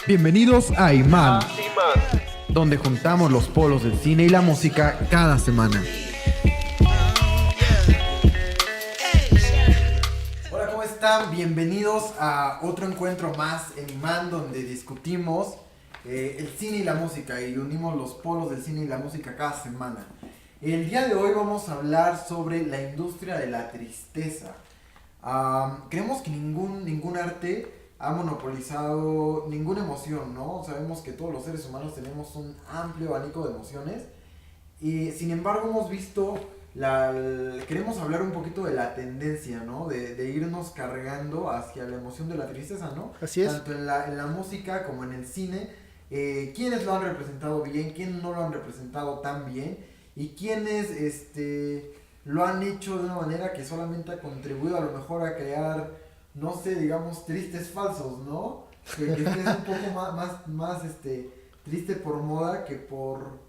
Bienvenidos a Imán, donde juntamos los polos del cine y la música cada semana. Hola, ¿cómo están? Bienvenidos a otro encuentro más en Imán, donde discutimos el cine y la música y unimos los polos del cine y la música cada semana. El día de hoy vamos a hablar sobre la industria de la tristeza. Creemos que ningún arte ha monopolizado ninguna emoción, ¿no? Sabemos que todos los seres humanos tenemos un amplio abanico de emociones y sin embargo hemos visto, queremos hablar un poquito de la tendencia, ¿no? De irnos cargando hacia la emoción de la tristeza, ¿no? Así es. Tanto en la música como en el cine, quiénes lo han representado bien, quiénes no lo han representado tan bien y quiénes lo han hecho de una manera que solamente ha contribuido a lo mejor a crear, no sé, digamos, tristes falsos, ¿no? Que estés un poco más triste por moda que por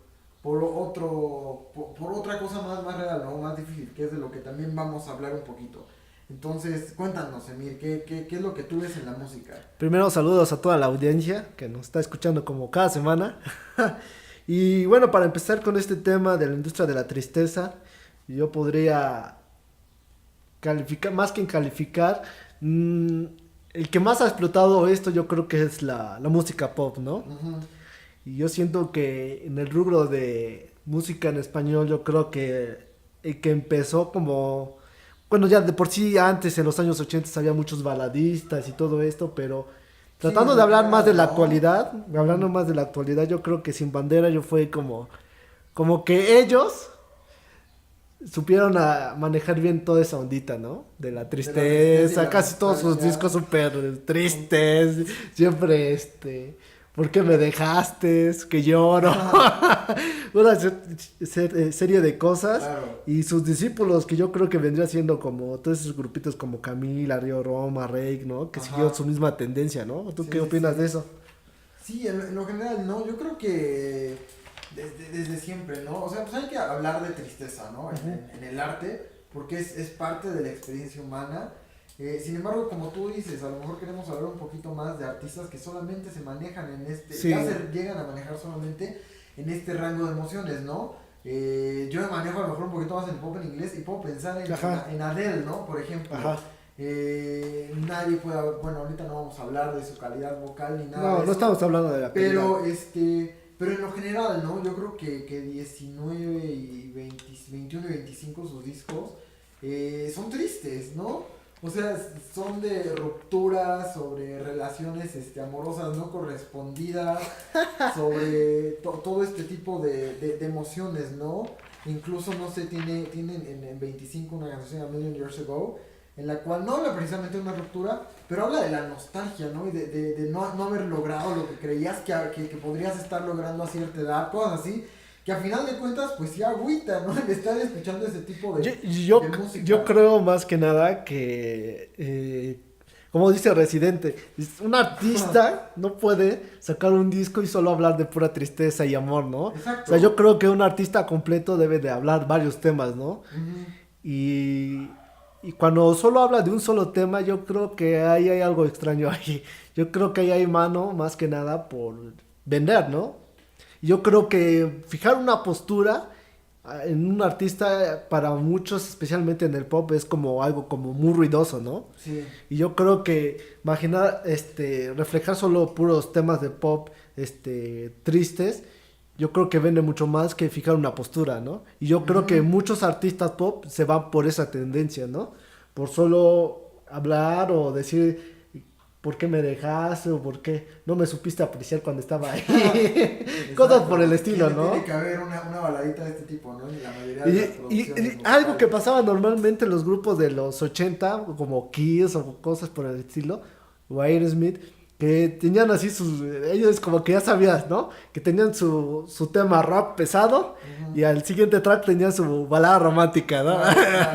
otra cosa más real, ¿no? Más difícil, que es de lo que también vamos a hablar un poquito. Entonces, cuéntanos, Emir, ¿qué es lo que tú ves en la música? Primero, saludos a toda la audiencia que nos está escuchando como cada semana. Y bueno, para empezar con este tema de la industria de la tristeza, yo podría calificar, más que calificar, el que más ha explotado esto yo creo que es la música pop, ¿no? Uh-huh. Y yo siento que en el rubro de música en español yo creo que el que empezó como... Bueno, ya de por sí antes en los años 80 había muchos baladistas y todo esto, pero tratando de hablar más de la actualidad, hablando más de la actualidad, yo creo que Sin Bandera yo fue como que ellos supieron a manejar bien toda esa ondita, ¿no? De la tristeza, casi todos sus discos súper tristes, siempre ¿por qué me dejaste? Que lloro. Una serie de cosas. Claro. Y sus discípulos, que yo creo que vendría siendo como todos esos grupitos como Camila, Río Roma, Reik, ¿no? Que siguieron su misma tendencia, ¿no? ¿Tú qué opinas de eso? Sí, en lo general, ¿no? Yo creo que desde siempre, ¿no? O sea, pues hay que hablar de tristeza, ¿no? En el arte, porque es parte de la experiencia humana. Sin embargo, como tú dices, a lo mejor queremos hablar un poquito más de artistas que solamente se manejan en ya se llegan a manejar solamente en este rango de emociones, ¿no? Yo me manejo a lo mejor un poquito más en pop en inglés y puedo pensar en Adele, ¿no? Por ejemplo. Ajá. Nadie puede, bueno, ahorita no vamos a hablar de su calidad vocal ni nada. No, no estamos hablando de la calidad. Pero en lo general, ¿no? Yo creo que 19 y 20, 21 y 25 sus discos son tristes, ¿no? O sea, son de rupturas, sobre relaciones amorosas no correspondidas, sobre todo este tipo de emociones, ¿no? Incluso, no sé, tienen en 25 una canción A Million Years Ago, en la cual no habla precisamente de una ruptura, pero habla de la nostalgia, ¿no? Y de no haber logrado lo que creías que podrías estar logrando a cierta edad, cosas así, que a final de cuentas, pues sí agüita, ¿no? El estar escuchando ese tipo de música. Yo creo más que nada que, como dice Residente, un artista no puede sacar un disco y solo hablar de pura tristeza y amor, ¿no? Exacto. O sea, yo creo que un artista completo debe de hablar varios temas, ¿no? Uh-huh. Y cuando solo habla de un solo tema, yo creo que ahí hay algo extraño ahí. Yo creo que ahí hay mano más que nada por vender, ¿no? Yo creo que fijar una postura en un artista para muchos, especialmente en el pop, es como algo como muy ruidoso, ¿no? Sí. Y yo creo que imaginar, reflejar solo puros temas de pop, tristes, yo creo que vende mucho más que fijar una postura, ¿no? Y yo creo que muchos artistas pop se van por esa tendencia, ¿no? Por solo hablar o decir ¿por qué me dejaste? O ¿por qué no me supiste apreciar cuando estaba ahí? Cosas por el estilo, ¿no? Tiene que haber una baladita de este tipo, ¿no? En la mayoría de las producciones y algo que pasaba normalmente en los grupos de los 80, como Kiss o cosas por el estilo, o Aerosmith, que tenían así ellos como que ya sabías, ¿no? Que tenían su tema rock pesado, uh-huh, y al siguiente track tenían su balada romántica, ¿no?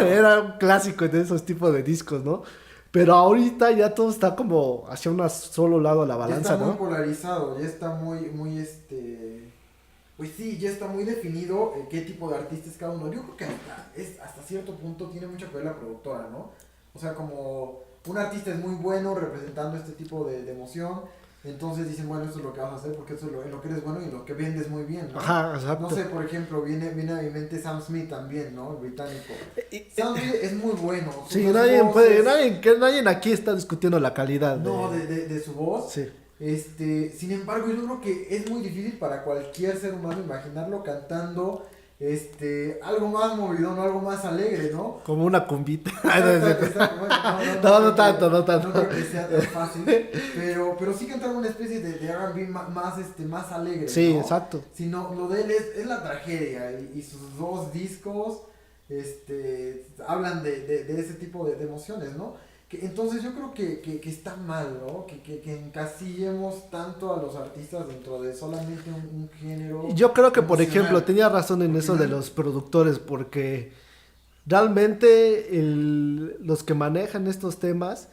Era un clásico de esos tipos de discos, ¿no? Pero ahorita ya todo está como hacia un solo lado la balanza, ya está muy ¿no? polarizado, ya está muy pues sí, ya está muy definido qué tipo de artista es cada uno. Yo creo que hasta cierto punto tiene mucho que ver la productora, ¿no? O sea, como un artista es muy bueno representando este tipo de emoción, Entonces dicen, bueno, esto es lo que vas a hacer porque esto es en lo que eres bueno y lo que vendes muy bien, ¿no? Ajá, exacto. No sé, por ejemplo, viene a mi mente Sam Smith también, ¿no? El británico. Y- Sam Smith es muy bueno. Sí, Sus nadie puede, voces, nadie aquí está discutiendo la calidad no, de... de su voz. Sí. Sin embargo, yo creo que es muy difícil para cualquier ser humano imaginarlo cantando algo más movidón, algo más alegre, ¿no? Como una cumbita. Exacto, exacto. Bueno, No, creo no tanto. no creo que sea tan fácil, pero sí cantar una especie de R&B más alegre, Sí, ¿no? exacto. Sino lo de él es la tragedia y sus dos discos hablan de ese tipo de emociones, ¿no? Entonces yo creo que está mal, ¿no? Que encasillemos tanto a los artistas dentro de solamente un género Yo creo que, por emocional. ejemplo, tenía razón en Porque eso de los productores, porque realmente los que manejan estos temas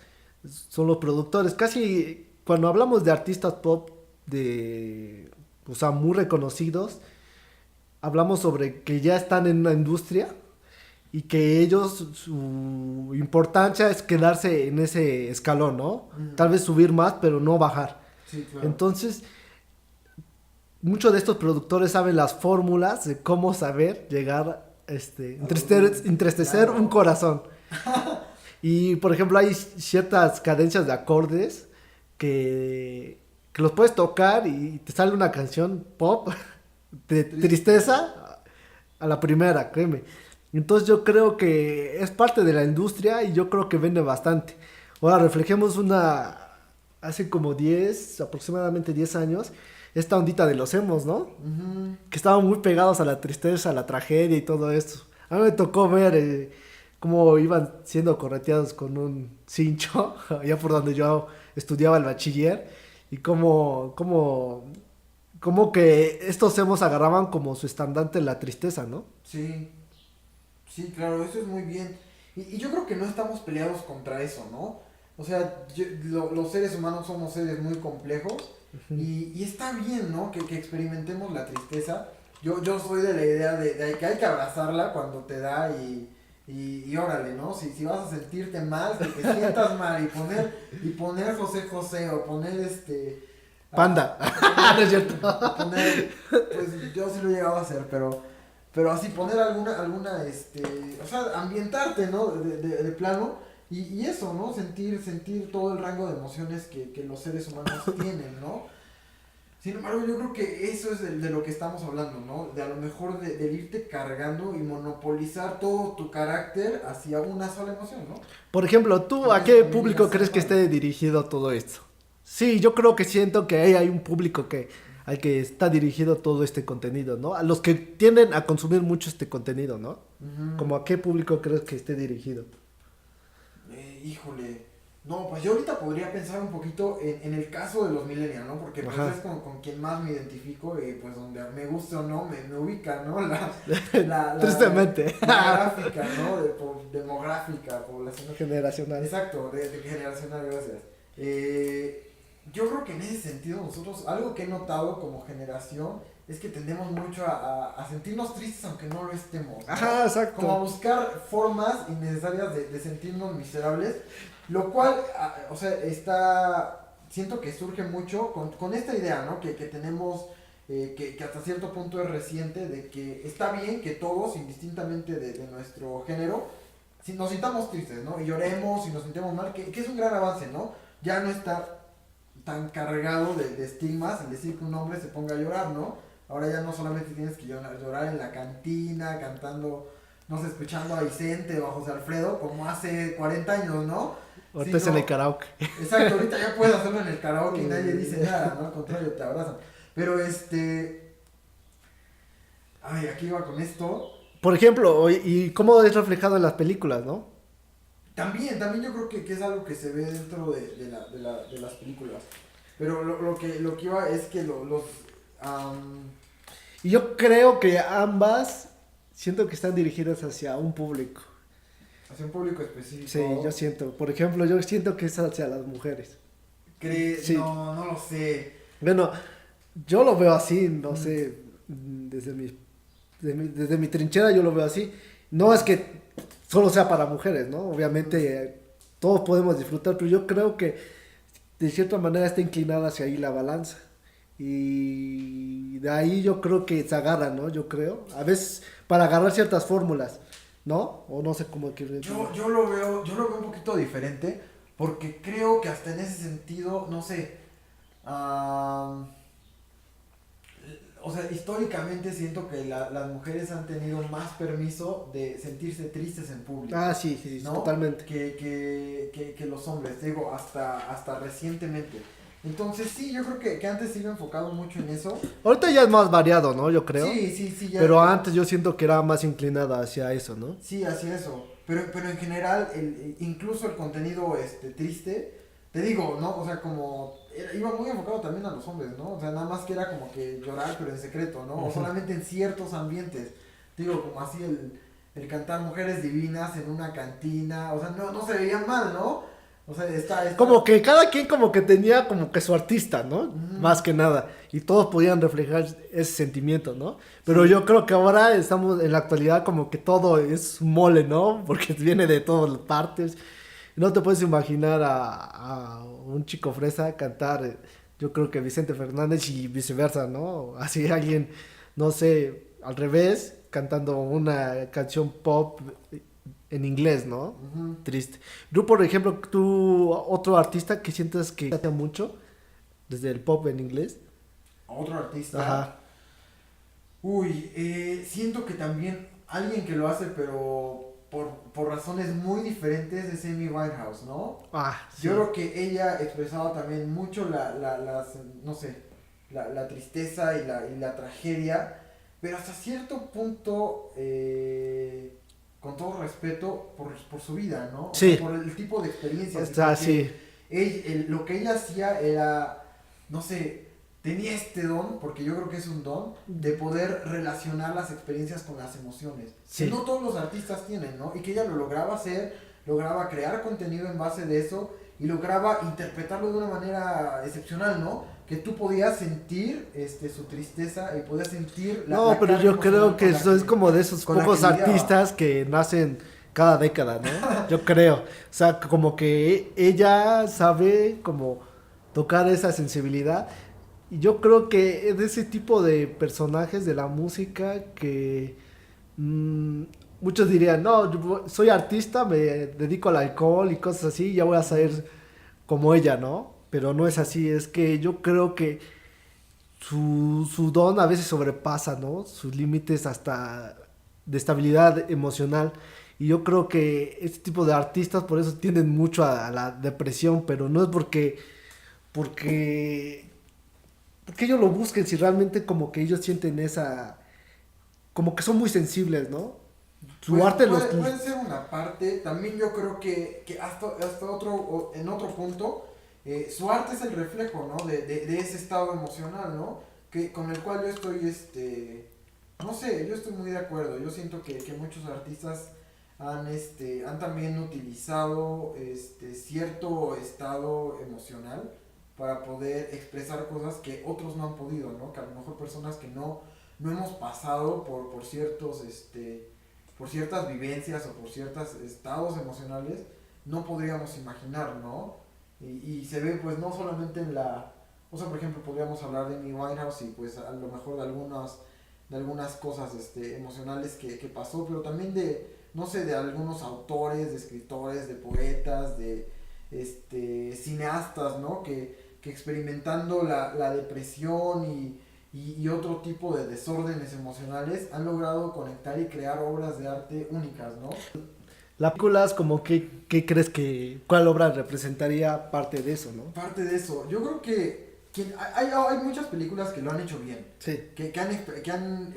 son los productores. Casi cuando hablamos de artistas pop, o sea, muy reconocidos, hablamos sobre que ya están en una industria y que ellos, su importancia es quedarse en ese escalón, ¿no? Tal vez subir más, pero no bajar. Sí, claro. Entonces, muchos de estos productores saben las fórmulas de cómo saber llegar, entristecer Claro. un corazón. Y, por ejemplo, hay ciertas cadencias de acordes que los puedes tocar y te sale una canción pop de tristeza a la primera, créeme. Entonces yo creo que es parte de la industria y yo creo que vende bastante. Ahora reflejemos hace como aproximadamente 10 años, esta ondita de los emos, ¿no? Ujú. Que estaban muy pegados a la tristeza, a la tragedia y todo esto. A mí me tocó ver cómo iban siendo correteados con un cincho, allá por donde yo estudiaba el bachiller, y cómo que estos emos agarraban como su estandarte la tristeza, ¿no? Sí, sí, claro, eso es muy bien. Y yo creo que no estamos peleados contra eso, ¿no? O sea, los seres humanos somos seres muy complejos y está bien, ¿no? Que experimentemos la tristeza. Yo soy de la idea de que hay que abrazarla cuando te da y órale, ¿no? Si vas a sentirte mal, que te sientas mal y poner José José o poner Panda. No es cierto. poner, pues yo sí lo he llegado a hacer, pero así poner alguna, o sea, ambientarte, ¿no? De plano, y eso, ¿no? Sentir todo el rango de emociones que los seres humanos tienen, ¿no? Sin embargo, yo creo que eso es de lo que estamos hablando, ¿no? De a lo mejor de irte cargando y monopolizar todo tu carácter hacia una sola emoción, ¿no? Por ejemplo, ¿tú a Eso qué también público ya se crees que vale. esté dirigido todo esto? Sí, yo creo que siento que hay un público al que está dirigido todo este contenido, ¿no? A los que tienden a consumir mucho este contenido, ¿no? Ujú. ¿Como a qué público crees que esté dirigido? Híjole. No, pues yo ahorita podría pensar un poquito en el caso de los millennials, ¿no? Porque pues Ajá. es con quien más me identifico y pues donde me guste o no, me ubica, ¿no? Tristemente. La gráfica, ¿no? Demográfica, poblacional. Generacional. Exacto, de generacional, gracias. Yo creo que en ese sentido nosotros, algo que he notado como generación, es que tendemos mucho a sentirnos tristes aunque no lo estemos, ¿no? Ajá, exacto. Como a buscar formas innecesarias de sentirnos miserables, lo cual, o sea, siento que surge mucho con esta idea, ¿no? Que tenemos, que hasta cierto punto es reciente, de que está bien que todos, indistintamente de nuestro género, si nos sintamos tristes, ¿no? Y lloremos y nos sintamos mal, que es un gran avance, ¿no? Ya no está tan cargado de estigmas el decir que un hombre se ponga a llorar, ¿no? Ahora ya no solamente tienes que llorar en la cantina, cantando, no sé, escuchando a Vicente o a José Alfredo, como hace 40 años, ¿no? Ahorita es en el Sino, karaoke. exacto, ahorita ya puedes hacerlo en el karaoke y nadie dice nada, ¿no? Al contrario, te abrazan. Pero ay, aquí va con esto. Por ejemplo, y cómo es reflejado en las películas, ¿no? También yo creo que es algo que se ve dentro de las películas. Pero lo que iba es que Y yo creo que ambas siento que están dirigidas hacia un público. hacia un público específico. Sí, yo siento. Por ejemplo, yo siento que es hacia las mujeres. Sí. No lo sé. Bueno, yo lo veo así, no sé, desde mi trinchera yo lo veo así. No es que solo sea para mujeres, ¿no? Obviamente todos podemos disfrutar, pero yo creo que de cierta manera está inclinada hacia ahí la balanza. Y de ahí yo creo que se agarra, ¿no? Yo creo. A veces para agarrar ciertas fórmulas, ¿no? O no sé cómo quiero decirlo. Yo lo veo un poquito diferente, porque creo que hasta en ese sentido, no sé, ah, o sea, históricamente siento que las mujeres han tenido más permiso de sentirse tristes en público, Ah, sí, sí, sí, ¿no? totalmente. Que los hombres, te digo, hasta recientemente. Entonces sí, yo creo que antes se iba enfocado mucho en eso. Ahorita ya es más variado, ¿no? Yo creo. Sí, sí, sí, Pero antes yo siento que era más inclinada hacia eso, ¿no? sí, hacia eso. Pero en general, incluso el contenido triste, te digo, ¿no? O sea, como iba muy enfocado también a los hombres, ¿no? O sea, nada más que era como que llorar, pero en secreto, ¿no? O solamente en ciertos ambientes. Te digo, como así el cantar mujeres divinas en una cantina. O sea, no se veía mal, ¿no? O sea, está. Como que cada quien como que tenía como que su artista, ¿no? Ujú. Más que nada. Y todos podían reflejar ese sentimiento, ¿no? Pero Sí. yo creo que ahora estamos en la actualidad como que todo es mole, ¿no? Porque viene de todas partes. No te puedes imaginar a un chico fresa cantar, yo creo que Vicente Fernández y viceversa, ¿no? Así alguien, no sé, al revés, cantando una canción pop en inglés, ¿no? Ujú. Triste. Tú, por ejemplo, tú, otro artista que sientes que hace mucho, desde el pop en inglés. Otro artista. Ajá. Uy, siento que también alguien que lo hace, pero por razones muy diferentes, es Amy Winehouse, ¿no? Ah, sí. Yo creo que ella expresaba también mucho no sé, la tristeza y la tragedia, pero hasta cierto punto, con todo respeto, por su vida, ¿no? O sea, Sí. por el tipo de experiencias. Y Está porque sí. lo que ella hacía era, no sé, tenía este don, porque yo creo que es un don, de poder relacionar las experiencias con las emociones. Que Sí. no todos los artistas tienen, ¿no? Y que ella lo lograba hacer, lograba crear contenido en base de eso y lograba interpretarlo de una manera excepcional, ¿no? Que tú podías sentir su tristeza y podías sentir No, la pero carga yo creo emocional que con la eso es como de esos con la pocos que lidiaba. artistas que nacen cada década, ¿no? Yo creo. O sea, como que ella sabe como tocar esa sensibilidad. Y yo creo que es de ese tipo de personajes de la música que mm, muchos dirían, no, soy artista, me dedico al alcohol y cosas así, ya voy a Ujú. ser como ella, ¿no? Pero no es así, es que yo creo que su don a veces sobrepasa, ¿no? Sus límites hasta de estabilidad emocional. Y yo creo que este tipo de artistas por eso tienden mucho a la depresión, pero no es porque, porque ellos lo busquen, si realmente como que ellos sienten esa, como que son muy sensibles, ¿no? Su Pues arte los... puede ser una parte. También yo creo que hasta en otro punto, su arte es el reflejo, ¿no? De ese estado emocional, ¿no? Con el cual yo estoy, no sé, yo estoy muy de acuerdo. Yo siento que muchos artistas han también utilizado cierto estado emocional para poder expresar cosas que otros no han podido, ¿no? Que a lo mejor personas que no hemos pasado por ciertos, por ciertas vivencias o por ciertos estados emocionales, no podríamos imaginar, ¿no? Y se ve pues no solamente o sea, por ejemplo, podríamos hablar de Amy Winehouse y pues a lo mejor de algunas cosas emocionales que pasó, pero también no sé, de algunos autores, de escritores, de poetas, de cineastas, ¿no? Que experimentando la depresión y otro tipo de desórdenes emocionales han logrado conectar y crear obras de arte únicas, ¿no? Las películas como que crees que, ¿cuál obra representaría parte de eso, no? Parte de eso, yo creo que hay muchas películas que lo han hecho bien, Sí. que han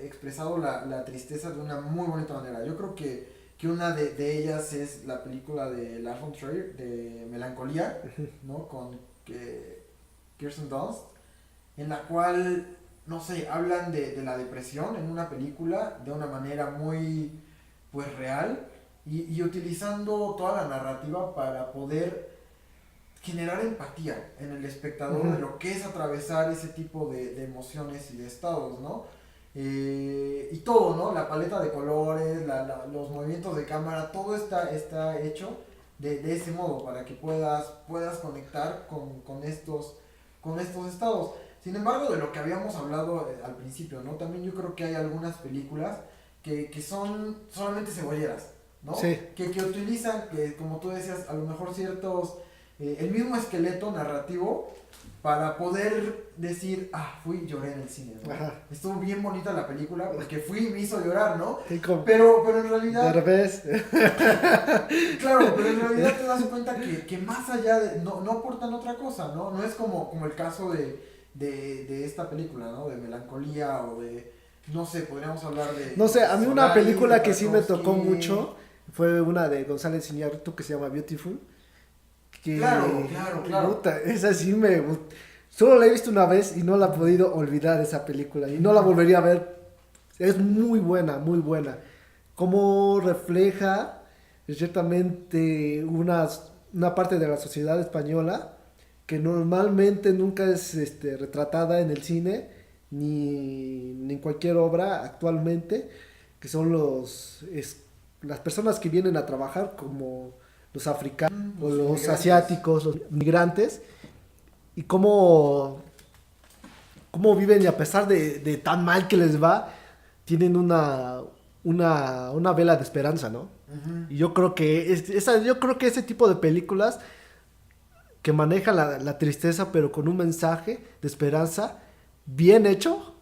expresado la tristeza de una muy bonita manera. Yo creo que una de ellas es la película de Lars von Trier, de Melancolía, ¿no? Con Kirsten Dunst, en la cual, no sé, hablan de la depresión en una película de una manera muy, pues, real y utilizando toda la narrativa para poder generar empatía en el espectador de Ujú. lo que es atravesar ese tipo de emociones y de estados, ¿no? Y todo, ¿no? La paleta de colores, los movimientos de cámara, todo está hecho de ese modo, para que puedas conectar con estos estados. Sin embargo, de lo que habíamos hablado al principio, ¿no? También yo creo que hay algunas películas que son solamente cebolleras, ¿no? Sí. Que utilizan, como tú decías, a lo mejor ciertos, el mismo esqueleto narrativo para poder decir, fui y lloré en el cine, ¿no? Ajá. Estuvo bien bonita la película porque fui y me hizo llorar, ¿no? Como, Pero en realidad... Derbez. Claro, pero en realidad te das cuenta que más allá de... No aportan otra cosa, ¿no? No es como el caso de esta película, ¿no? De Melancolía o de... No sé, podríamos hablar de... No sé, a mí una Solaris, película que sí me Tarkovsky. tocó mucho fue una de González Iñárritu que se llama Beautiful. Que, Claro. Puta, esa sí me gustó. Solo la he visto una vez y no la he podido olvidar esa película. Y no la volvería a ver. Es muy buena, muy buena. Cómo refleja ciertamente una parte de la sociedad española que normalmente nunca es retratada en el cine ni en cualquier obra actualmente, que son las personas que vienen a trabajar como los africanos o los migrantes. asiáticos, los migrantes, y cómo viven y a pesar de tan mal que les va, tienen una vela de esperanza, ¿no? Ujú. Y yo creo que ese tipo de películas que maneja la tristeza pero con un mensaje de esperanza bien hecho,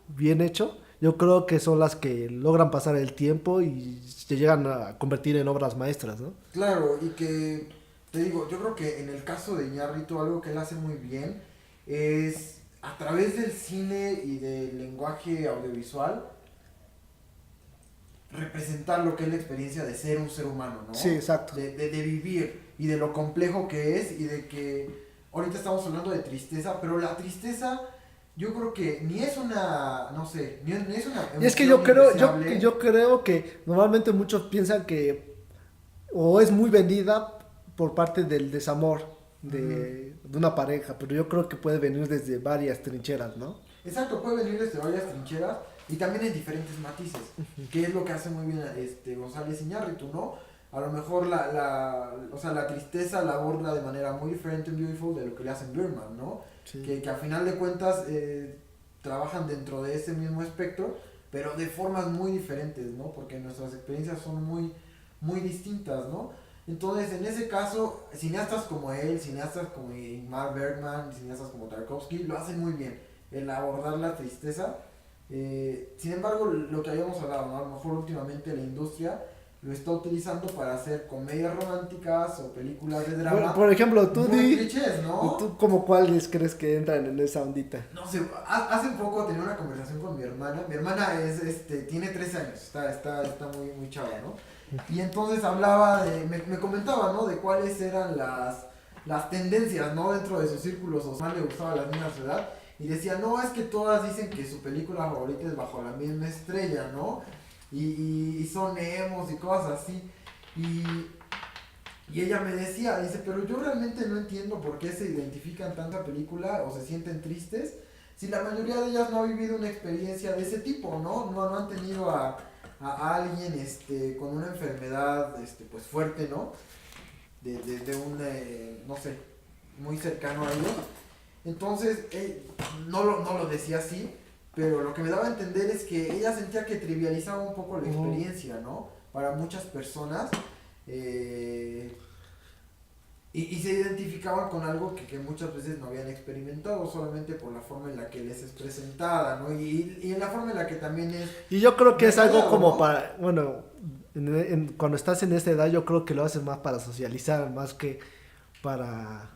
yo creo que son las que logran pasar el tiempo y se llegan a convertir en obras maestras, ¿no? Claro, y que, te digo, yo creo que en el caso de Iñárritu algo que él hace muy bien es, a través del cine y del lenguaje audiovisual, representar lo que es la experiencia de ser un ser humano, ¿no? Sí, exacto. De vivir y de lo complejo que es y de que ahorita estamos hablando de tristeza, pero la tristeza yo creo que ni es una, no sé, ni es una Y es que emoción indeseable. yo creo que normalmente muchos piensan que o es muy vendida por parte del desamor de una pareja, pero yo creo que puede venir desde varias trincheras, ¿no? Exacto, puede venir desde varias trincheras y también en diferentes matices, que es lo que hace muy bien González Iñárritu, ¿no? A lo mejor la tristeza la aborda de manera muy diferente en Beautiful de lo que le hacen Birdman, ¿no? Sí. Que a final de cuentas trabajan dentro de ese mismo espectro, pero de formas muy diferentes, ¿no? Porque nuestras experiencias son muy distintas, ¿no? Entonces, en ese caso, cineastas como él, cineastas como Ingmar Bergman, cineastas como Tarkovsky, lo hacen muy bien, el abordar la tristeza. Sin embargo, lo que habíamos hablado, ¿no? A lo mejor últimamente la industria lo está utilizando para hacer comedias románticas o películas de drama. Por ejemplo, tú muy clichés, ¿no? ¿tú como cuáles crees que entran en esa ondita? No sé, hace poco tenía una conversación con mi hermana. Mi hermana tiene 13 años, está muy chava, ¿no? Y entonces hablaba me comentaba, ¿no? De cuáles eran las tendencias, ¿no? Dentro de su círculo social, le gustaba a las niñas de su edad. Y decía, no, es que todas dicen que su película favorita es Bajo la misma estrella, ¿no? Y son emos y cosas así. Y ella me decía, dice, pero yo realmente no entiendo por qué se identifican tanta película o se sienten tristes si la mayoría de ellas no ha vivido una experiencia de ese tipo, ¿no? No han tenido a alguien con una enfermedad pues fuerte, ¿no? De un, no sé, muy cercano a ellos. Entonces, no lo decía así, pero lo que me daba a entender es que ella sentía que trivializaba un poco la experiencia, ¿no? Para muchas personas. Y se identificaban con algo que muchas veces no habían experimentado solamente por la forma en la que les es presentada, ¿no? Y en la forma en la que también es... Y yo creo que es algo detallado, como ¿no? para, bueno, cuando estás en esta edad yo creo que lo haces más para socializar, más que para...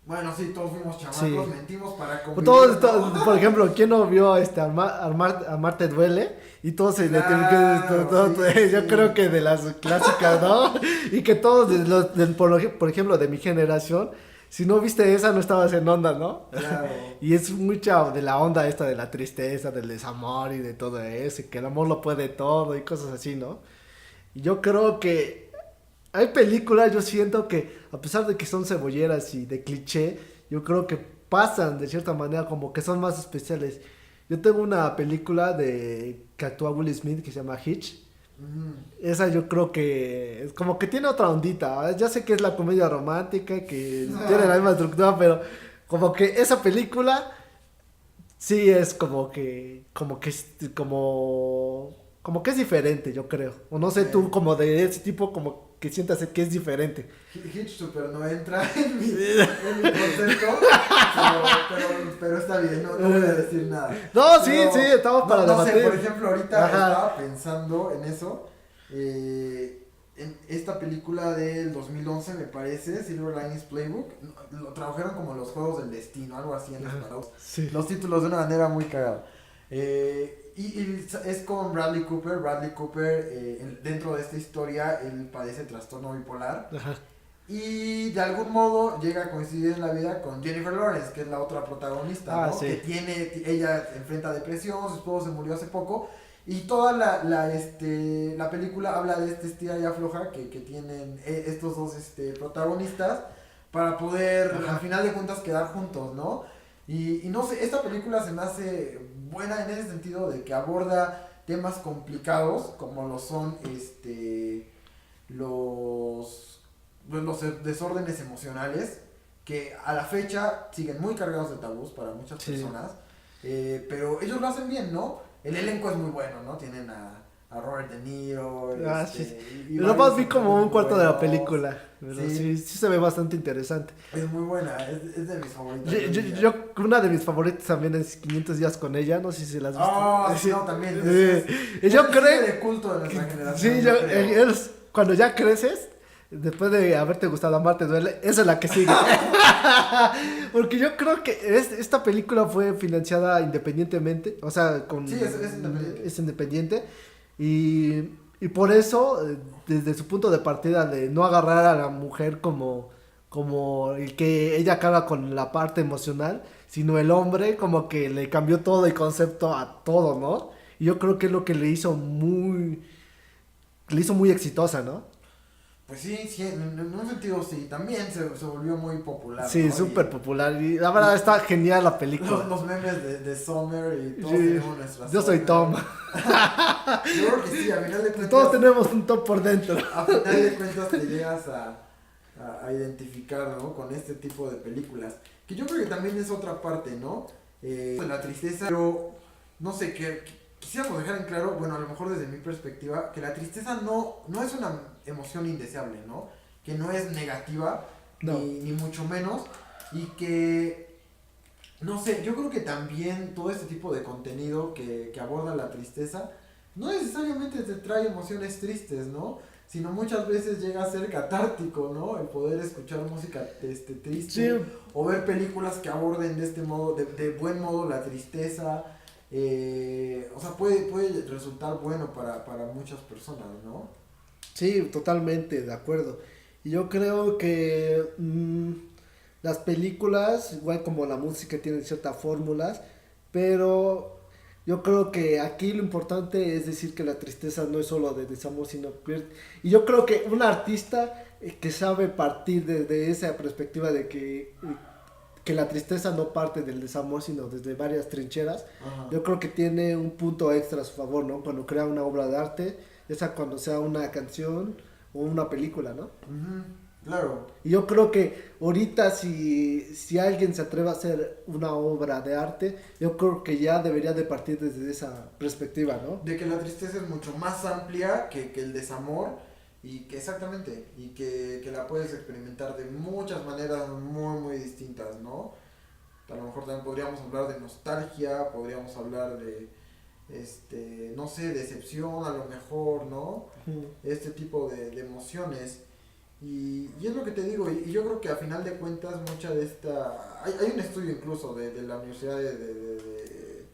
Bueno, sí, todos fuimos chamacos, Sí. mentimos para convivir, Todos, ¿no? por ejemplo, ¿quién no vio Amarte duele? Y todos se Claro, sí, yo sí. creo que de las clásicas, ¿no? Y que todos, por ejemplo, de mi generación, si no viste esa, no estabas en onda, ¿no? Claro. Y es mucha de la onda esta de la tristeza, del desamor y de todo eso, y que el amor lo puede todo y cosas así, ¿no? Y yo creo que hay películas, yo siento que, a pesar de que son cebolleras y de cliché, yo creo que pasan de cierta manera como que son más especiales. Yo tengo una película que actúa Will Smith que se llama Hitch, Ujú. Esa yo creo que es como que tiene otra ondita. Ya sé que es la comedia romántica, que tiene la misma estructura, pero como que esa película sí es como que es diferente, yo creo. O no sé, tú Eh, como de ese tipo, como que sientas que es diferente. Hitch Super no entra en mi concepto, pero está bien, no voy a decir nada. No, sí, sí, Pero, estamos para no sé, debatir. por ejemplo, ahorita Ajá. estaba pensando en eso. En esta película del 2011, me parece, Silver Linings Playbook, lo tradujeron como Los Juegos del Destino, algo así en español. Sí. Los títulos de una manera muy cagada. Y es con Bradley Cooper. Bradley Cooper, dentro de esta historia, él padece trastorno bipolar. Ajá. Y de algún modo llega a coincidir en la vida con Jennifer Lawrence, que es la otra protagonista, ¿no? Sí. Que ella enfrenta depresión, su esposo se murió hace poco. Y toda la película habla de este estira y afloja que tienen estos dos protagonistas para poder, Ajá. al final de cuentas, quedar juntos, ¿no? Y no sé, esta película se me hace buena en ese sentido de que aborda temas complicados como lo son los desórdenes emocionales que a la fecha siguen muy cargados de tabús para muchas Sí. personas, pero ellos lo hacen bien, ¿no? El elenco es muy bueno, ¿no? Tienen a Robert De Niro, Sí. y Yo nomás varios vi como actores un muy cuarto de la buenos. película. Pero Sí. sí se ve bastante interesante. Es muy buena, es de mis favoritas. Una de mis favoritas también es 500 días con ella, no sé si la has visto. Ah, sí, no, también. Y yo es el creo cine de culto de nuestra generación. sí, yo creo. cuando ya creces, después de haberte gustado Amarte duele, esa es la que sigue. Porque yo creo que esta película fue financiada independientemente, o sea, Sí, es independiente. es independiente. Y por eso, desde su punto de partida de no agarrar a la mujer como el que ella carga con la parte emocional, sino el hombre como que le cambió todo el concepto a todo, ¿no? Y yo creo que es lo que le hizo muy exitosa, ¿no? Pues sí, sí, en un sentido sí. También se volvió muy popular, Sí, ¿no? súper popular. Y la verdad está genial la película. Los memes de Summer y todos Sí, tenemos nuestras. yo soy Tom. Yo creo que sí, a final de cuentas. Todos tenemos un Tom por dentro. A final de cuentas te llegas a identificar, ¿no? Con este tipo de películas. Que yo creo que también es otra parte, ¿no? La tristeza, pero no sé, quisiéramos dejar en claro, bueno, a lo mejor desde mi perspectiva, que la tristeza no es una emoción indeseable, ¿no? Que no es negativa, No. ni mucho menos, y que, no sé, yo creo que también todo este tipo de contenido que aborda la tristeza, no necesariamente te trae emociones tristes, ¿no? Sino muchas veces llega a ser catártico, ¿no? El poder escuchar música triste, Sí, o ver películas que aborden de este modo, de buen modo la tristeza. O sea, puede resultar bueno para muchas personas, ¿no? sí, totalmente, de acuerdo. Y yo creo que las películas, igual como la música, tienen ciertas fórmulas, pero yo creo que aquí lo importante es decir que la tristeza no es solo de desamor, sino y yo creo que un artista que sabe partir desde esa perspectiva de que la tristeza no parte del desamor, sino desde varias trincheras, Ajá. yo creo que tiene un punto extra a su favor, ¿no? Cuando crea una obra de arte, ya sea cuando sea una canción o una película, ¿no? Ujú, claro. Y yo creo que ahorita si alguien se atreve a hacer una obra de arte, yo creo que ya debería de partir desde esa perspectiva, ¿no? De que la tristeza es mucho más amplia que el desamor y que exactamente, y que la puedes experimentar de muchas maneras muy distintas, ¿no? A lo mejor también podríamos hablar de nostalgia, podríamos hablar de, no sé, decepción a lo mejor, ¿no? Ujú. Este tipo de emociones. Y es lo que te digo, y yo creo que a final de cuentas mucha de esta... Hay un estudio incluso de la Universidad de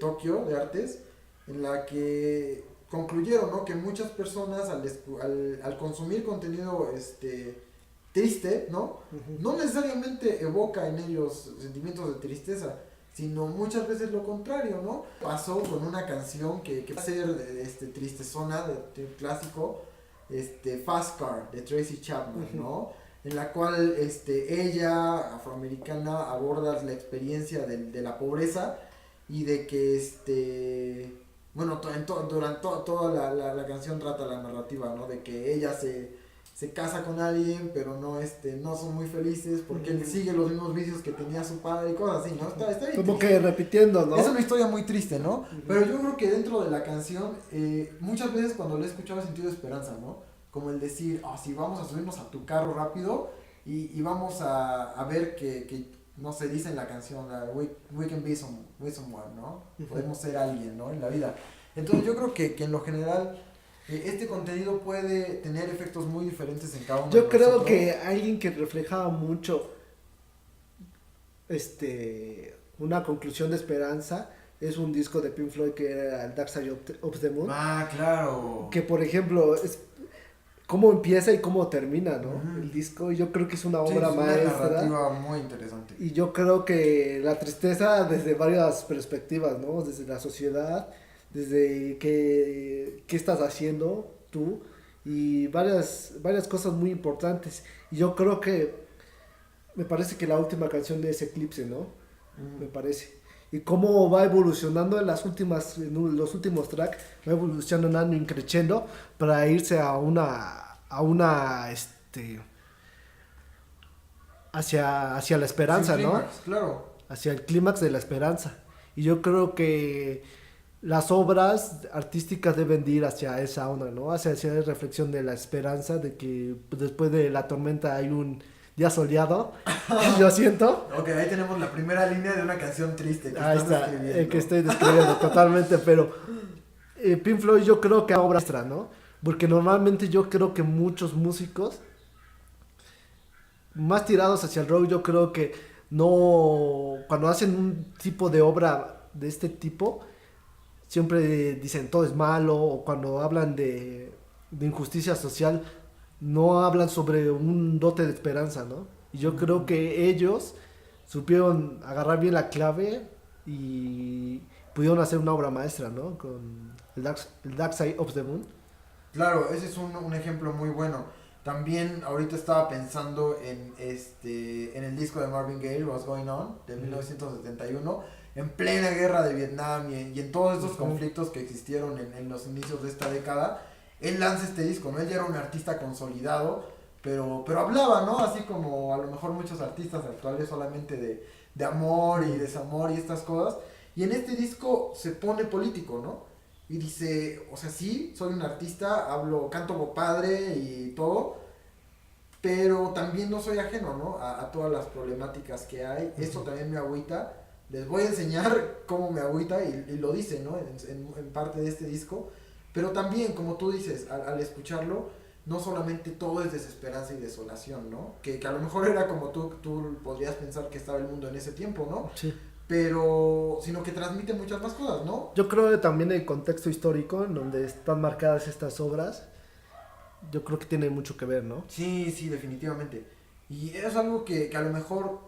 Tokio, de Artes, en la que concluyeron, ¿no? Que muchas personas al consumir contenido triste, ¿no? Ujú. No necesariamente evoca en ellos sentimientos de tristeza, sino muchas veces lo contrario, ¿no? Pasó con una canción que va a ser tristezona, de clásico, Fast Car, de Tracy Chapman, ¿no? En la cual ella, afroamericana, aborda la experiencia de la pobreza y de que bueno, durante toda la canción trata la narrativa, ¿no? De que ella se casa con alguien, pero no, no son muy felices porque él sigue los mismos vicios que tenía su padre y cosas así, ¿no? Está bien Como triste. que repitiendo, ¿no? Es una historia muy triste, ¿no? Pero yo creo que dentro de la canción, muchas veces cuando la he escuchado he sentido esperanza, ¿no? Como el decir, ah, sí, vamos a subirnos a tu carro rápido y vamos a ver no se dice en la canción, we can be someone, ¿no? Podemos ser alguien, ¿no? En la vida. Entonces yo creo que en lo general este contenido puede tener efectos muy diferentes en cada uno de Yo creo nosotros. que alguien que reflejaba mucho una conclusión de esperanza es un disco de Pink Floyd que era el Dark Side of the Moon. Ah, claro. Que por ejemplo es cómo empieza y cómo termina, ¿no? Ujú. El disco, y yo creo que es una Sí, obra es una maestra. narrativa muy interesante. Y yo creo que la tristeza desde varias perspectivas, ¿no? Desde la sociedad, desde qué estás haciendo tú y varias cosas muy importantes. Y yo creo que me parece que la última canción es Eclipse, ¿no? Me parece. Y cómo va evolucionando en los últimos tracks, va evolucionando y creciendo para irse hacia la esperanza, Sin ¿no? clímax, claro. Hacia el clímax de la esperanza. Y yo creo que las obras artísticas deben de ir hacia esa onda, ¿no? Hacia la reflexión de la esperanza, de que después de la tormenta hay un día soleado, yo siento. Ok, ahí tenemos la primera línea de una canción triste que Ahí estás está, describiendo. que estoy describiendo totalmente, pero Pink Floyd yo creo que es obra extra, ¿no? Porque normalmente yo creo que muchos músicos más tirados hacia el rock, yo creo que no, cuando hacen un tipo de obra de este tipo, siempre dicen todo es malo, o cuando hablan de injusticia social, no hablan sobre un dote de esperanza, ¿no? Y yo creo que ellos supieron agarrar bien la clave y pudieron hacer una obra maestra, ¿no? Con el Dark Side of the Moon. Claro, ese es un ejemplo muy bueno. También ahorita estaba pensando en el disco de Marvin Gaye, What's Going On, de 1971, en plena guerra de Vietnam y en todos estos conflictos que existieron en los inicios de esta década. Él lanza este disco, ¿no? Él ya era un artista consolidado, pero hablaba, ¿no? Así como a lo mejor muchos artistas actuales solamente de amor y desamor y estas cosas. Y en este disco se pone político, ¿no? Y dice, o sea, sí, soy un artista, canto como padre y todo, pero también no soy ajeno, ¿no? A todas las problemáticas que hay. Esto también me agüita. Les voy a enseñar cómo me agüita y lo dice, ¿no? En parte de este disco. Pero también, como tú dices, al escucharlo, no solamente todo es desesperanza y desolación, ¿no? Que a lo mejor era como tú podrías pensar que estaba el mundo en ese tiempo, ¿no? Sí. Pero, sino que transmite muchas más cosas, ¿no? Yo creo que también el contexto histórico en donde están marcadas estas obras, yo creo que tiene mucho que ver, ¿no? Sí, sí, definitivamente. Y es algo que a lo mejor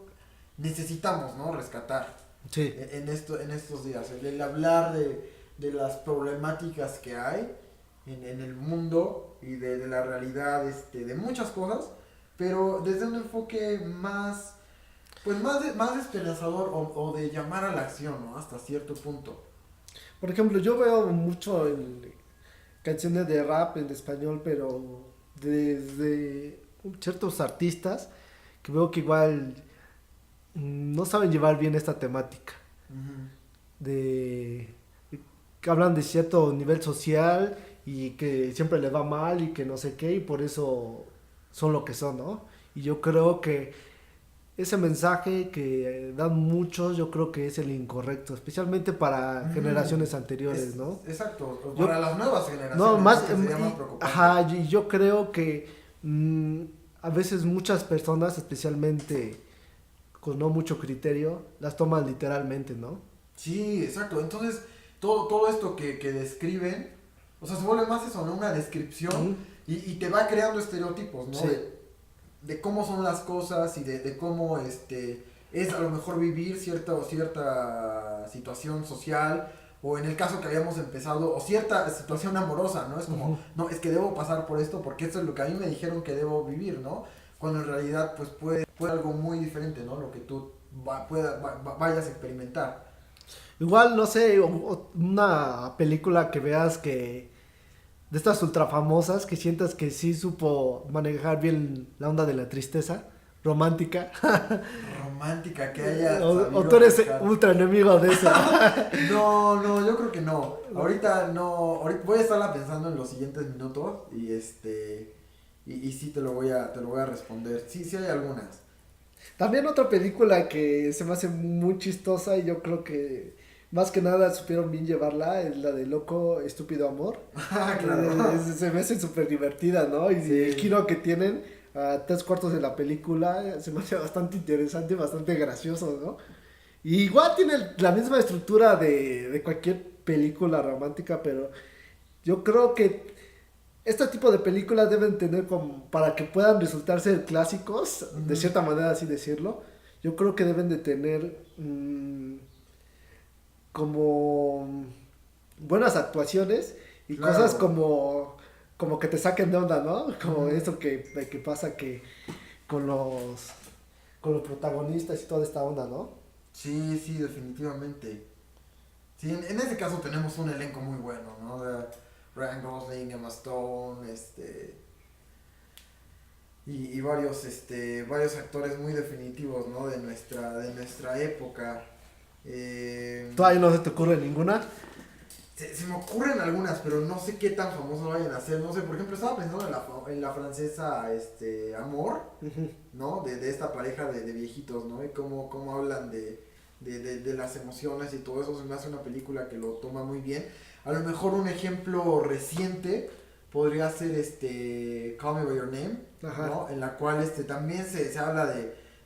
necesitamos, ¿no? Rescatar Sí. en estos días. El hablar de las problemáticas que hay en el mundo y de la realidad, de muchas cosas, pero desde un enfoque más, pues más esperanzador o de llamar a la acción, ¿no? Hasta cierto punto. Por ejemplo, yo veo mucho en canciones de rap en español, pero desde ciertos artistas que veo que igual no saben llevar bien esta temática. Ujú. De que hablan de cierto nivel social y que siempre les va mal y que no sé qué y por eso son lo que son, ¿no? Y yo creo que ese mensaje que dan muchos, yo creo que es el incorrecto, especialmente para generaciones anteriores, ¿no? Exacto, o Yo- para las nuevas generaciones, No, más, que sería más preocupante. ajá, y yo creo que a veces muchas personas, especialmente con no mucho criterio, las toman literalmente, ¿no? Sí, exacto. Entonces, todo esto que describen, o sea, se vuelve más eso, ¿no? Una descripción Ujú. y te va creando estereotipos, ¿no? Sí. De cómo son las cosas y de cómo es a lo mejor vivir cierta situación social o en el caso que habíamos empezado, o cierta situación amorosa, ¿no? Es como, Ujú. no, es que debo pasar por esto porque esto es lo que a mí me dijeron que debo vivir, ¿no? Cuando en realidad pues puede algo muy diferente, ¿no? Lo que tú vayas a experimentar. Igual, no sé, una película que veas que de estas ultra famosas que sientas que sí supo manejar bien la onda de la tristeza romántica. Romántica que haya O sabido tú eres sacar. ultra enemigo de eso. No, no, yo creo que no. Ahorita no, ahorita voy a estarla pensando en los siguientes minutos y sí te lo voy a responder. Sí, sí hay algunas. También otra película que se me hace muy chistosa y yo creo que más que nada supieron bien llevarla es la de Loco Estúpido Amor. Ah, claro. Se me hace súper divertida, ¿no? Y el Sí, giro que tienen a 3 cuartos de la película se me hace bastante interesante, bastante gracioso, ¿no? Y igual tiene la misma estructura de cualquier película romántica, pero yo creo que este tipo de películas deben tener como, para que puedan resultar ser clásicos, de ujú, cierta manera así decirlo, yo creo que deben de tener como buenas actuaciones y cosas claro. como que te saquen de onda, ¿no? Como Ujú. eso que pasa que con los, con los protagonistas y toda esta onda, ¿no? Sí, sí, definitivamente. Sí, en ese caso tenemos un elenco muy bueno, ¿no? De Ryan Gosling, Emma Stone, y varios, varios actores muy definitivos, ¿no? De nuestra época. Eh, ¿Todavía no se te ocurre ninguna? se me ocurren algunas, pero no sé qué tan famosos vayan a ser. No sé, por ejemplo, estaba pensando en la francesa, Amor, Ujú. ¿no? De esta pareja de viejitos, ¿no? Y cómo hablan de las emociones y todo eso. Se me hace una película que lo toma muy bien. A lo mejor un ejemplo reciente podría ser Call Me By Your Name, Ajá. ¿no? En la cual también se habla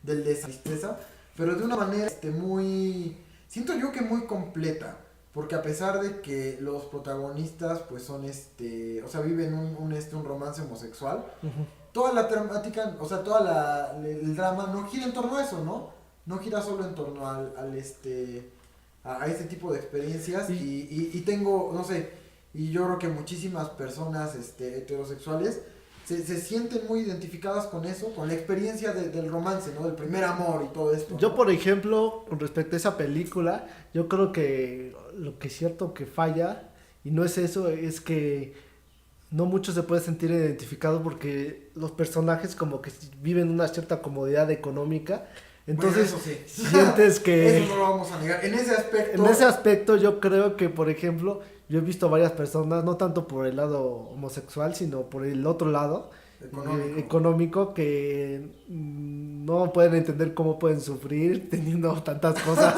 del de esa tristeza, pero de una manera muy, siento yo que muy completa. Porque a pesar de que los protagonistas pues son o sea, viven un romance homosexual, Ujú. toda la temática, o sea, el drama no gira en torno a eso, ¿no? No gira solo en torno a este tipo de experiencias Y y tengo, no sé, y yo creo que muchísimas personas heterosexuales se sienten muy identificadas con eso, con la experiencia del romance, ¿no? Del primer amor y todo esto, yo, ¿no? por ejemplo, con respecto a esa película, yo creo que lo que es cierto que falla, y no es eso, es que no mucho se puede sentir identificado porque los personajes como que viven una cierta comodidad económica, Bueno, entonces eso sí. sientes que Eso no lo vamos a negar. En ese en ese aspecto aspecto yo creo que, por ejemplo, yo he visto varias personas, no tanto por el lado homosexual, sino por el otro lado económico. económico, que no pueden entender cómo pueden sufrir teniendo tantas cosas.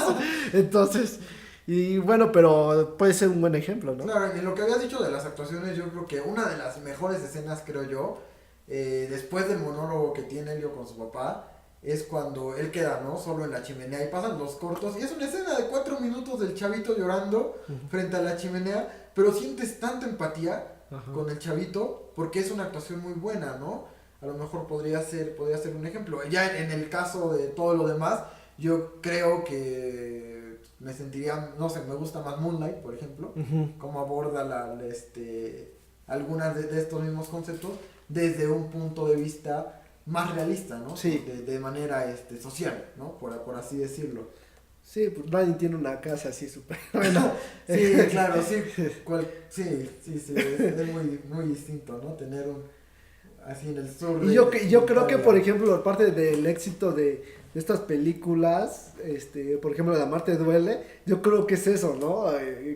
Entonces, y bueno, pero puede ser un buen ejemplo, ¿no? Claro, en lo que habías dicho de las actuaciones, yo creo que una de las mejores escenas, creo yo, después del monólogo que tiene Elio con su papá, es cuando él queda, ¿no? Solo en la chimenea y pasan los cortos. Y es una escena de 4 minutos del chavito llorando Ujú. frente a la chimenea, pero sientes tanta empatía Ajá. con el chavito porque es una actuación muy buena, ¿no? A lo mejor podría ser un ejemplo. Ya en el caso de todo lo demás, yo creo que me sentiría, no sé, me gusta más Moonlight, por ejemplo, Ujú. cómo aborda algunas de estos mismos conceptos desde un punto de vista más realista, ¿no? Sí, De manera social, ¿no? Por así decirlo. sí, pues nadie tiene una casa así súper. Bueno, Sí, claro, sí, sí, es muy, muy distinto, ¿no? Tener así en el sur y yo de creo que, por Italia. ejemplo, parte del éxito de estas películas, por ejemplo, La Marte Duele, yo creo que es eso, ¿no?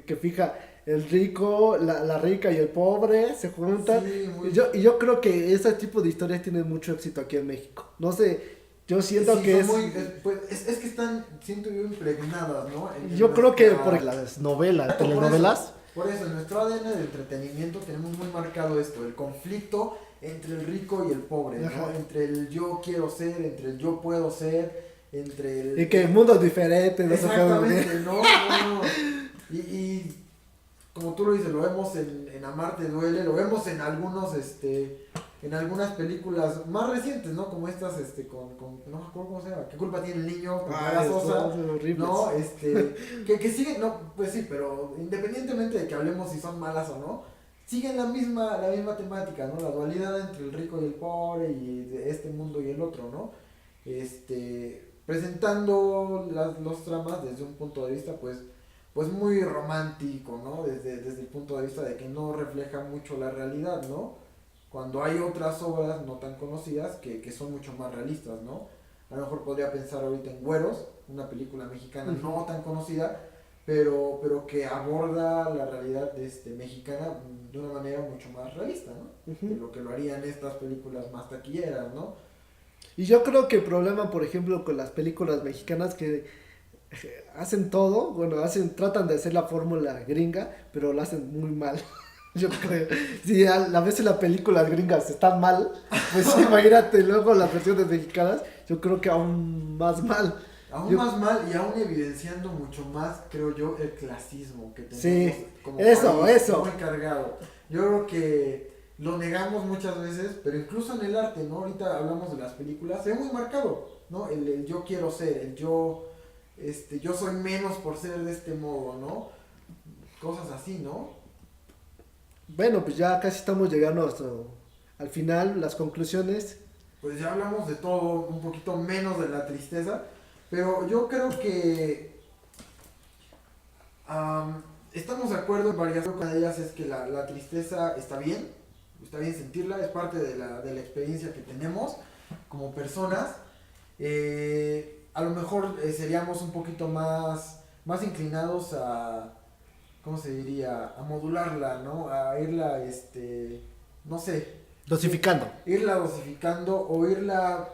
Que fija el rico, la rica y el pobre se juntan. Sí, muy. Y yo creo que ese tipo de historias tienen mucho éxito aquí en México. No sé, yo siento Sí, que son es. muy. Pues, es que están, siento yo, impregnadas, ¿no? En Yo creo que por nuestra. las novelas, Exacto, por eso. telenovelas. Por eso, en nuestro ADN de entretenimiento tenemos muy marcado esto, el conflicto entre el rico y el pobre, ¿no? Ajá. Entre el yo quiero ser, entre el yo puedo ser, entre Y que el mundo es diferente, no se puede unir. Exactamente, no, no, no. Y como tú lo dices, lo vemos en Amarte Duele, lo vemos en en algunas películas más recientes, ¿no? Como estas, no me acuerdo cómo se llama, ¿qué culpa tiene el niño? Con Clara Sosa, Son horribles. ¿no? Que siguen, no, pues sí, pero independientemente de que hablemos si son malas o no, siguen la misma temática, ¿no? La dualidad entre el rico y el pobre y de este mundo y el otro, ¿no? Presentando los tramas desde un punto de vista, pues, pues muy romántico, ¿no? Desde el punto de vista de que no refleja mucho la realidad, ¿no? Cuando hay otras obras no tan conocidas que son mucho más realistas, ¿no? A lo mejor podría pensar ahorita en Güeros, una película mexicana no tan conocida, pero que aborda la realidad mexicana de una manera mucho más realista, ¿no? De lo que lo harían estas películas más taquilleras, ¿no? Y yo creo que el problema, por ejemplo, con las películas mexicanas que hacen todo, bueno, tratan de hacer la fórmula gringa, pero lo hacen muy mal. Yo creo. Si a veces las películas gringas están mal, pues imagínate luego las versiones mexicanas, yo creo que aún más mal. Aún más mal y aún evidenciando mucho más, creo yo, el clasismo que tenemos Sí, como país eso. muy cargado. Yo creo que lo negamos muchas veces, pero incluso en el arte, ¿no? Ahorita hablamos de las películas, se ve muy marcado, ¿no? El yo quiero ser, yo soy menos por ser de este modo, ¿no? Cosas así, ¿no? Bueno, pues ya casi estamos llegando al final, las conclusiones. Pues ya hablamos de todo, un poquito menos de la tristeza, pero yo creo que estamos de acuerdo en varias cosas. Una de ellas es que la tristeza está bien sentirla, es parte de la experiencia que tenemos como personas. A lo mejor seríamos un poquito más inclinados a, ¿cómo se diría? A modularla, ¿no? A irla, no sé. Dosificando. Irla dosificando o irla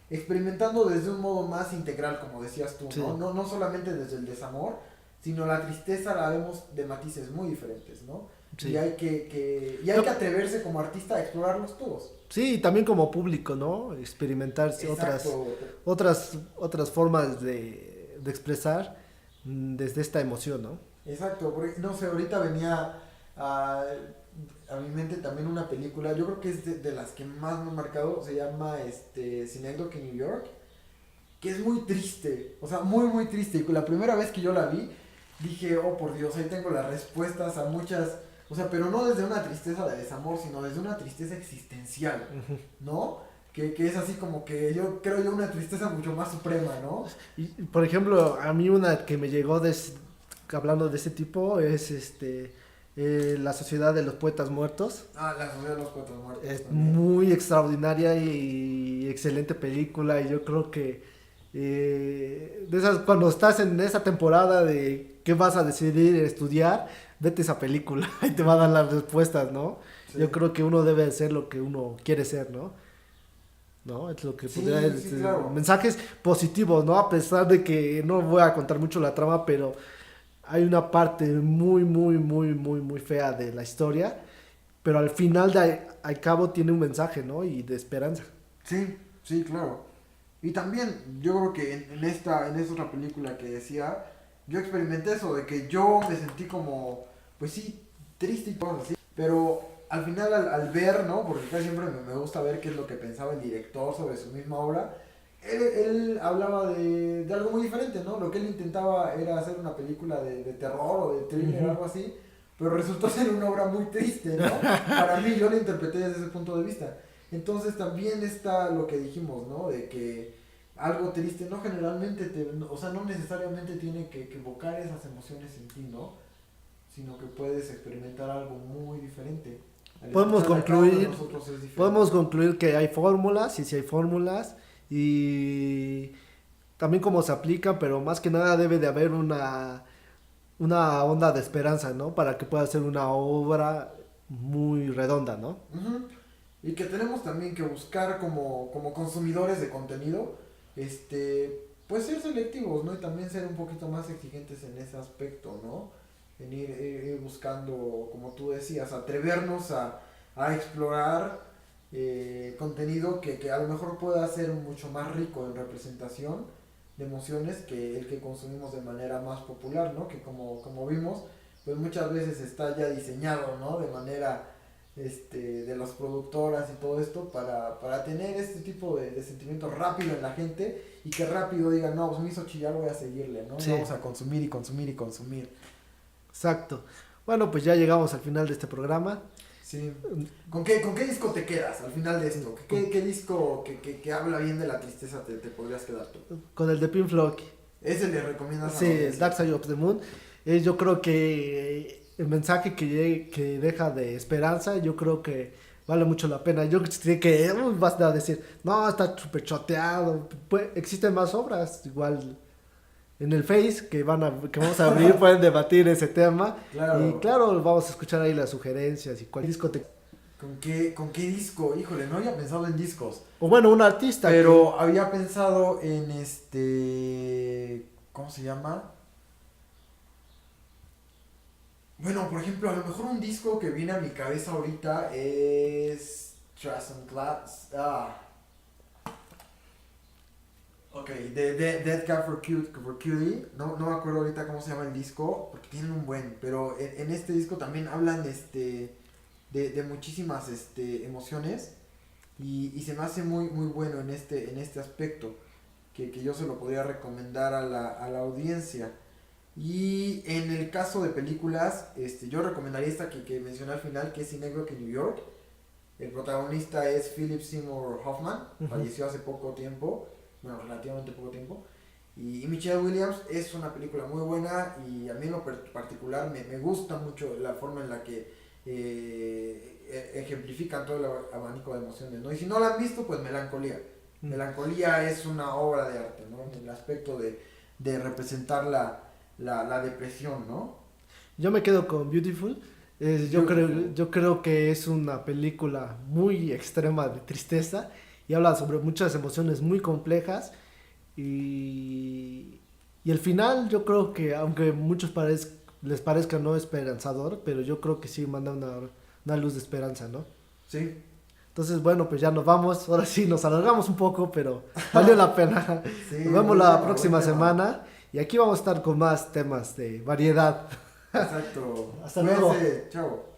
experimentando desde un modo más integral, como decías tú, Sí. ¿no? No solamente desde el desamor, sino la tristeza la vemos de matices muy diferentes, ¿no? Sí. Y hay que atreverse como artista a explorarlos todos. Sí, y también como público, ¿no? Experimentar Exacto. otras formas de expresar desde esta emoción, ¿no? Exacto, porque, no sé, ahorita venía a mi mente también una película, yo creo que es de las que más me ha marcado, se llama Synecdoche en New York, que es muy triste, o sea, muy muy triste, y la primera vez que yo la vi, dije, oh por Dios, ahí tengo las respuestas a muchas, o sea, pero no desde una tristeza de desamor, sino desde una tristeza existencial, ¿no? Que es así como que yo creo yo una tristeza mucho más suprema, ¿no? Y, por ejemplo, a mí una que me llegó hablando de ese tipo es La Sociedad de los Poetas Muertos. Ah, La Sociedad de los Poetas Muertos. Es También. muy extraordinaria y excelente película, y yo creo que de esas, cuando estás en esa temporada de qué vas a decidir estudiar, vete esa película y te va a dar las respuestas, ¿no? Sí. Yo creo que uno debe ser lo que uno quiere ser, ¿no? ¿No? Es lo que Sí, podría sí, claro. mensajes positivos, ¿no? A pesar de que no voy a contar mucho la trama, pero hay una parte muy, muy, muy, muy, muy fea de la historia, pero al final al cabo tiene un mensaje, ¿no? Y de esperanza. Sí, sí, claro. Y también yo creo que en esta otra película que decía, yo experimenté eso de que yo me sentí como, pues sí, triste y cosas así, pero al final al ver, ¿no? Porque casi siempre me gusta ver qué es lo que pensaba el director sobre su misma obra. Él hablaba de algo muy diferente, ¿no? Lo que él intentaba era hacer una película de terror o de thriller, algo así, pero resultó ser una obra muy triste, ¿no? Para mí, yo la interpreté desde ese punto de vista. Entonces también está lo que dijimos, ¿no? De que algo triste no generalmente, o sea, no necesariamente tiene que evocar esas emociones en ti, ¿no? Sino que puedes experimentar algo muy diferente. Podemos Escuchar a cada uno de concluir, nosotros es diferente. podemos concluir que hay fórmulas, y si hay fórmulas, y también cómo se aplican, pero más que nada debe de haber una onda de esperanza, ¿no? Para que pueda ser una obra muy redonda, ¿no? Ujú. Y que tenemos también que buscar como consumidores de contenido, pues ser selectivos, ¿no? Y también ser un poquito más exigentes en ese aspecto, ¿no? En ir buscando, como tú decías, atrevernos a explorar contenido que a lo mejor pueda ser mucho más rico en representación de emociones que el que consumimos de manera más popular, ¿no? Que como vimos, pues muchas veces está ya diseñado, ¿no? De manera de las productoras y todo esto para tener este tipo de sentimiento rápido en la gente y que rápido digan, no, pues me hizo chillar, voy a seguirle, ¿no? Sí. Vamos a consumir y consumir y consumir. Exacto. Bueno, pues ya llegamos al final de este programa. Sí. ¿Con qué disco te quedas al final de esto? ¿Qué disco que habla bien de la tristeza te podrías quedar tú? Con el de Pink Floyd. ¿Ese le recomiendas a Sí, la audiencia? Dark Side of the Moon. Yo creo que el mensaje que deja de esperanza, yo creo que vale mucho la pena. Yo sé que vas a decir, no, está súper choteado. Pues, existen más obras, igual en el Face que vamos a abrir, pueden debatir ese tema. Claro. Y claro, vamos a escuchar ahí las sugerencias y cuál disco te... ¿Con qué disco? Híjole, no había pensado en discos. O bueno, un artista. Pero había pensado en ¿cómo se llama? Bueno, por ejemplo, a lo mejor un disco que viene a mi cabeza ahorita es Trust and Class. Ok, de Dead Cat for Cutie. No me acuerdo ahorita cómo se llama el disco, porque tienen un buen. Pero en este disco también hablan de muchísimas emociones. Y se me hace muy bueno en este aspecto. Que yo se lo podría recomendar a la audiencia. Y en el caso de películas, yo recomendaría esta que mencioné al final, que es Synecdoche en New York. El protagonista es Philip Seymour Hoffman, falleció hace poco tiempo, bueno, relativamente poco tiempo. Y Michelle Williams es una película muy buena y a mí en lo particular me gusta mucho la forma en la que ejemplifican todo el abanico de emociones, ¿no? Y si no la han visto, pues Melancolía. Melancolía es una obra de arte, ¿no? En el aspecto de representar la depresión, ¿no? Yo me quedo con Beautiful. Yo creo que es una película muy extrema de tristeza y habla sobre muchas emociones muy complejas y el final yo creo que aunque muchos les parezca no esperanzador, pero yo creo que sí manda una luz de esperanza, ¿no? Sí. Entonces, bueno, pues ya nos vamos. Ahora sí, nos alargamos un poco, pero valió la pena. Sí, Nos vemos la próxima semana. Y aquí vamos a estar con más temas de variedad. Exacto. Hasta luego. Chao.